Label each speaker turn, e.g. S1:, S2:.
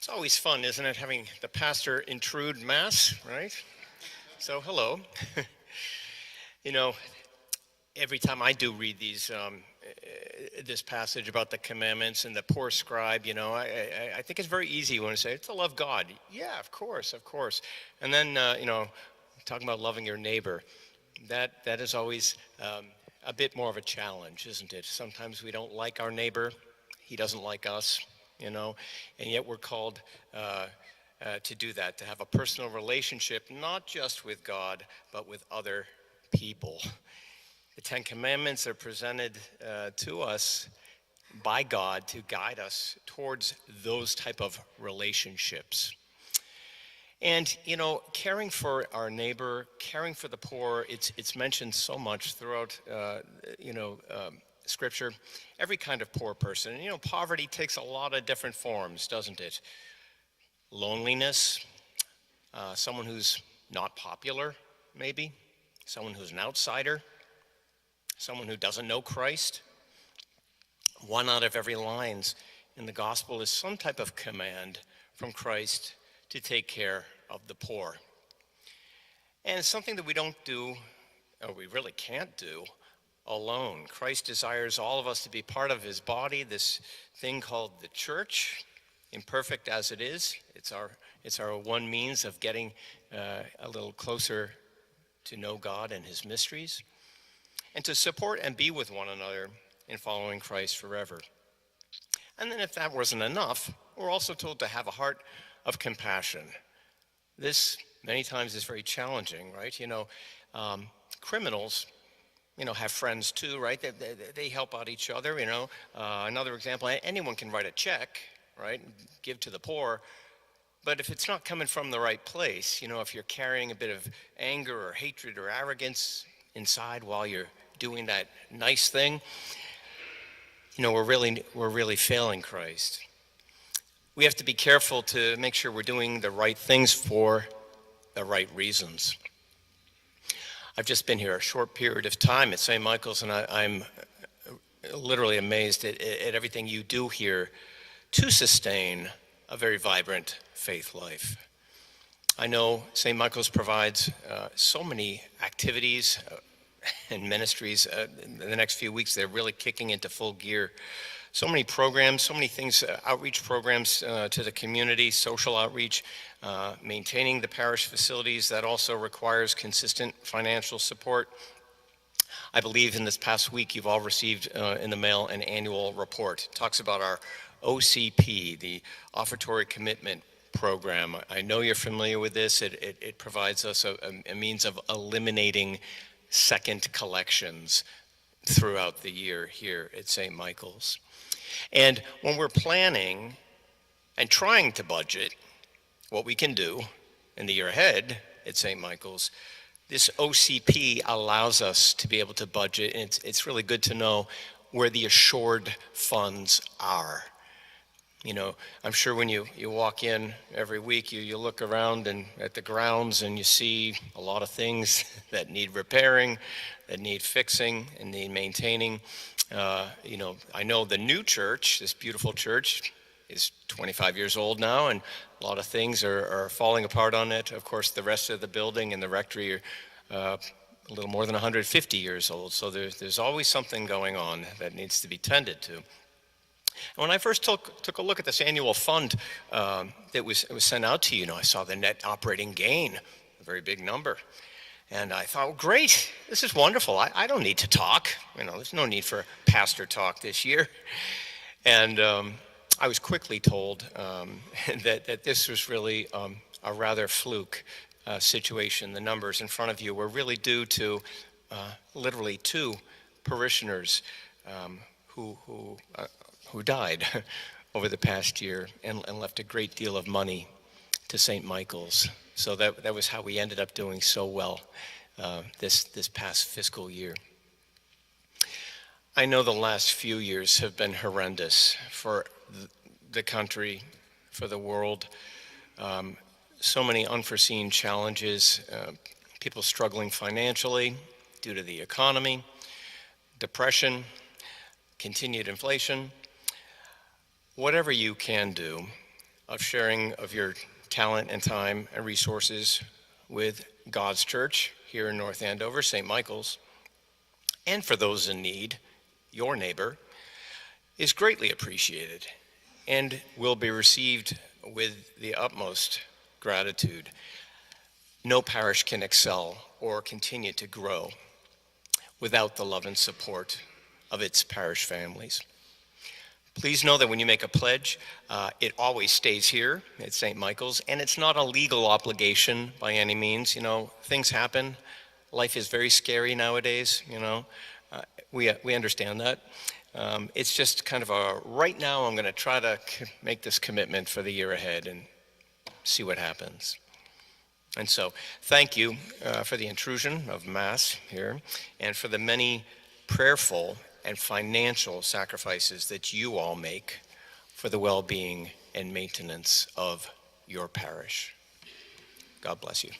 S1: It's always fun, isn't it, having the pastor intrude Mass, right? So, hello. You know, every time I do read this passage about the commandments and the poor scribe, I think it's very easy when I say, it's to love God. Yeah, of course, of course. And then, talking about loving your neighbor, that is always a bit more of a challenge, isn't it? Sometimes we don't like our neighbor. He doesn't like us. And yet we're called to do that, to have a personal relationship, not just with God, but with other people. The Ten Commandments are presented to us by God to guide us towards those type of relationships. And, caring for our neighbor, caring for the poor, it's mentioned so much throughout, Scripture, every kind of poor person. And, poverty takes a lot of different forms, doesn't it? Loneliness, someone who's not popular, maybe, someone who's an outsider, someone who doesn't know Christ. One out of every lines in the gospel is some type of command from Christ to take care of the poor. And it's something that we don't do, or we really can't do, alone. Christ desires all of us to be part of his body, this thing called the church, imperfect as it is. It's our one means of getting a little closer to know God and his mysteries, and to support and be with one another in following Christ forever. And then if that wasn't enough, we're also told to have a heart of compassion. This many times is very challenging, right? Criminals have friends too, right? They help out each other, Another example, anyone can write a check, right? Give to the poor. But if it's not coming from the right place, if you're carrying a bit of anger or hatred or arrogance inside while you're doing that nice thing, we're really failing Christ. We have to be careful to make sure we're doing the right things for the right reasons. I've just been here a short period of time at Saint Michael's, and I'm literally amazed at everything you do here to sustain a very vibrant faith life. I know Saint Michael's provides so many activities and ministries. In the next few weeks, they're really kicking into full gear. So many programs, so many things, outreach programs to the community, social outreach, maintaining the parish facilities. That also requires consistent financial support. I believe in this past week you've all received in the mail an annual report. It talks about our OCP, the Offertory Commitment Program. I know you're familiar with this. It provides us a means of eliminating second collections throughout the year here at Saint Michael's. And when we're planning and trying to budget what we can do in the year ahead at Saint Michael's, this OCP allows us to be able to budget, and it's really good to know where the assured funds are. I'm sure when you walk in every week, you look around and at the grounds and you see a lot of things that need repairing, that need fixing, and need maintaining. I know the new church, this beautiful church, is 25 years old now, and a lot of things are falling apart on it. Of course, the rest of the building and the rectory are a little more than 150 years old, so there's always something going on that needs to be tended to. And when I first took a look at this annual fund that was sent out to you, I saw the net operating gain, a very big number. And I thought, well, great, this is wonderful. I don't need to talk. There's no need for pastor talk this year. And I was quickly told that this was really a rather fluke situation. The numbers in front of you were really due to literally two parishioners who died over the past year and left a great deal of money to Saint Michael's. So that was how we ended up doing so well this past fiscal year. I know the last few years have been horrendous for the country, for the world. So many unforeseen challenges, people struggling financially due to the economy, depression, continued inflation. Whatever you can do, of sharing of your talent and time and resources with God's church here in North Andover, St. Michael's, and for those in need, your neighbor, is greatly appreciated and will be received with the utmost gratitude. No parish can excel or continue to grow without the love and support of its parish families. Please know that when you make a pledge, it always stays here at St. Michael's, and it's not a legal obligation by any means. You know, things happen. Life is very scary nowadays, you know. We understand that. It's just kind of right now I'm going to try to make this commitment for the year ahead and see what happens. And so thank you for the intrusion of Mass here and for the many prayerful and financial sacrifices that you all make for the well-being and maintenance of your parish. God bless you.